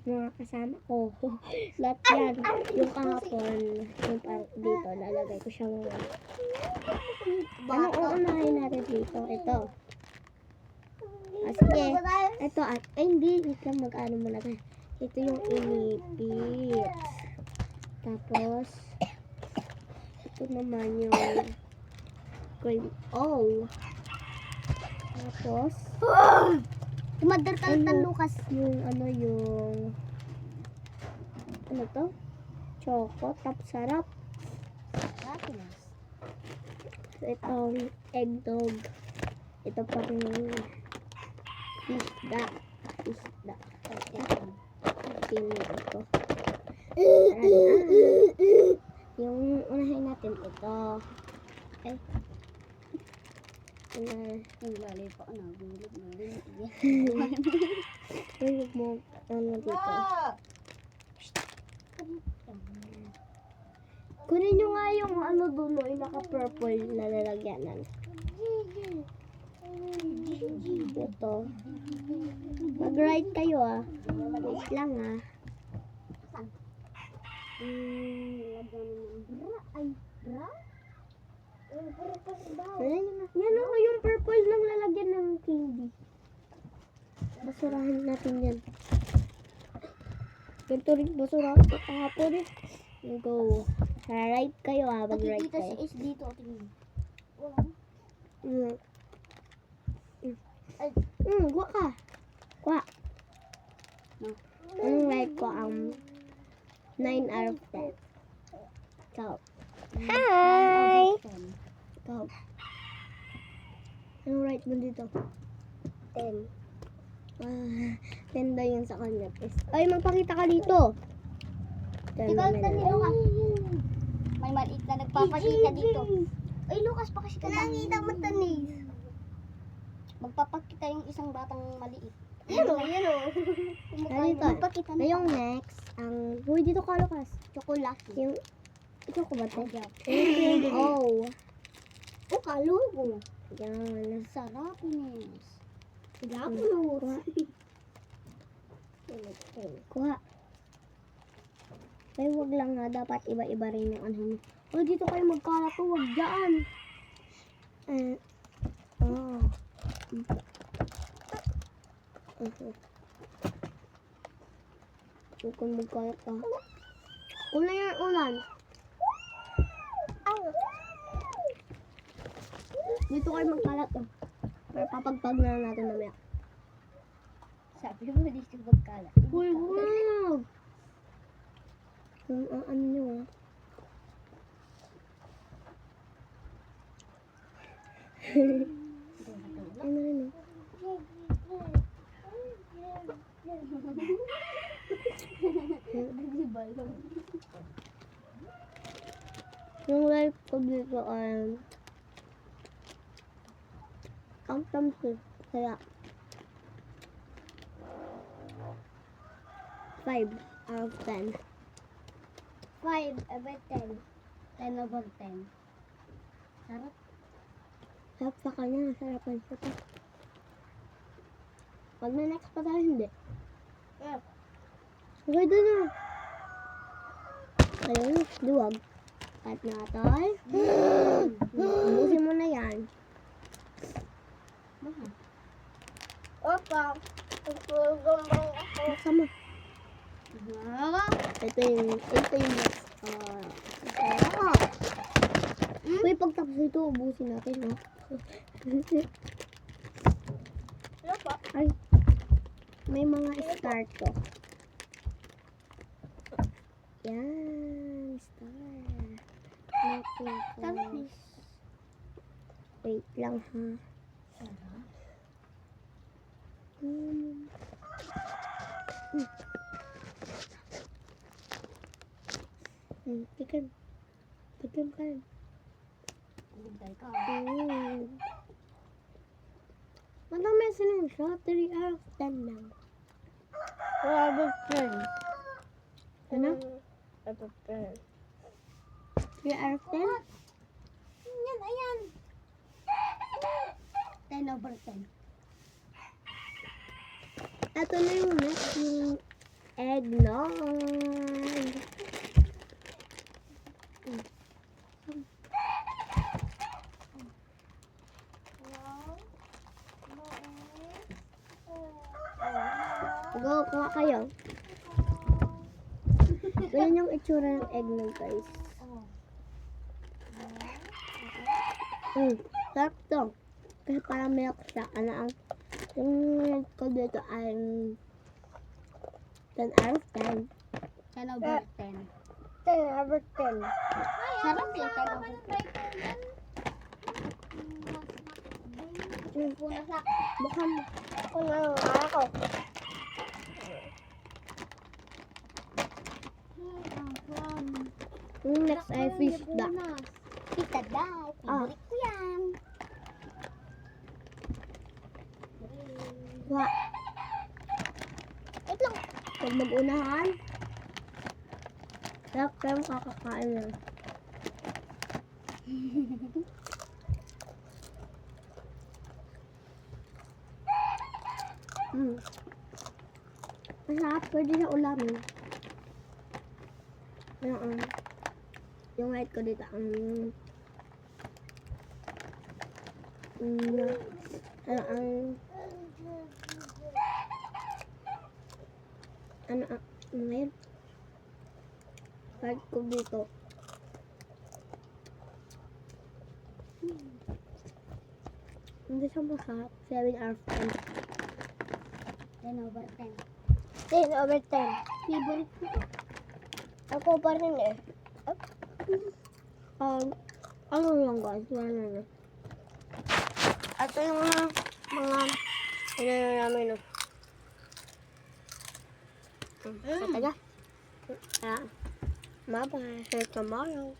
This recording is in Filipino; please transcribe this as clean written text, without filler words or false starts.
mga kasama ko. Lahat yan. Yung kahapon, yung dito, lalagay ko siyang anong uunahin natin dito? Ito. Sige. Ito at, ay hindi. Ito mag-ano muna tayo. Ito yung inipit. Tapos, ito naman yung cream. Oh. Tapos, Tumadar ka lang, Lucas. yung ano to? Choco, tap sarap. So, itong egg dog. Ito pa rin isda. Pili ito. Yung unahin natin ito. Ay. Ang gali pa, gulog. Huwag mo, dito. Kunin nyo nga yung dulo, yung naka-purple na lalagyanan. Ito. Mag-ride kayo Wait lang Yan yung purple ng lalagyan ng candy. Basurahan natin yan. Ganito rin basurahan ko kahapon Go. Ride kayo mag-ride Nakikita kayo. si Ace dito. Tingnan. Kuha ka. Kuha. Ang ride ko 9 out of 10. Ikaw. Hi! Ikaw. Anong ride mo dito? 10. 10 daw yun sa kanya. Ay, magpakita ka dito. Ikaw na ni Lucas. May maliit na nagpapakita dito. Ay, Lucas, pakasi ka na. Nakita mo tanis. Magpapakita yung isang batang maliit. Yan o. Ganito. Magpakita na. Yung next, uy, dito ka, Lucas. Chocolate. Yung, ito ko ba ito? Oh. Oh, kalugo. Yan. Sarap, Ines. Kuha. Kuha. Ay, wag lang dapat iba-iba rin yung ano mo. Oh, dito kayo magkalat wag dyan. Huwag kang magkalat Ulan yan, ulan. Dito kayo magkalat Para papagpag na natin mamaya. Sabi mo, dito magkalat. Uy, wow! Yung ano nyo Ano rin Yung life ko dito ang tamsi kaya 5 out of 10. 5 over 10. 10 over 10. Sarap. Sarap sa kanya, sarapan siya pa. Pag na next pa tayo, hindi. Yeah. Okay, doon na. Ayun, duwag. Cut na tol. Ubusin mo na yan. Opa. Buksan mo. Ito yung next. Uy, pagtapos ito, ubusin natin, Ay, may mga star to. Yan, star. Wait lang, Tikan. Tikan ka. Madami sila siya. 3 out of 10 lang. 4 over 10. Ano? Out of 10. 3 out of 10? Yan, ayan. 10 over 10. Ito na yung next, yung egg Go, kuha kayo. Ganyan yung itsura ng eggnog, guys. Sarap to. Kasi parang milk siya. Yung rate ko dito ay 10 out of 10. 10 over 10. 10 out of 10. Sarap yung 10 over 10. Bukang ako na ako. Yung next ay fish da. Pita daw. Favorite ko yan. Kuha. Wait lang. Huwag mag-unahan. Sarap kayo kakakain lang. Masarap, pwede na ulamin. Yung white ko dito, ngayon? White ko dito. Hindi siya masarap. 7 out of 10. 10 over 10. 10 over 10. Favorite ko to. Ako pa rin eh. Ano lang guys, wala na. Ito yung mga namin no. Sa taga. Bye-bye. See you tomorrow.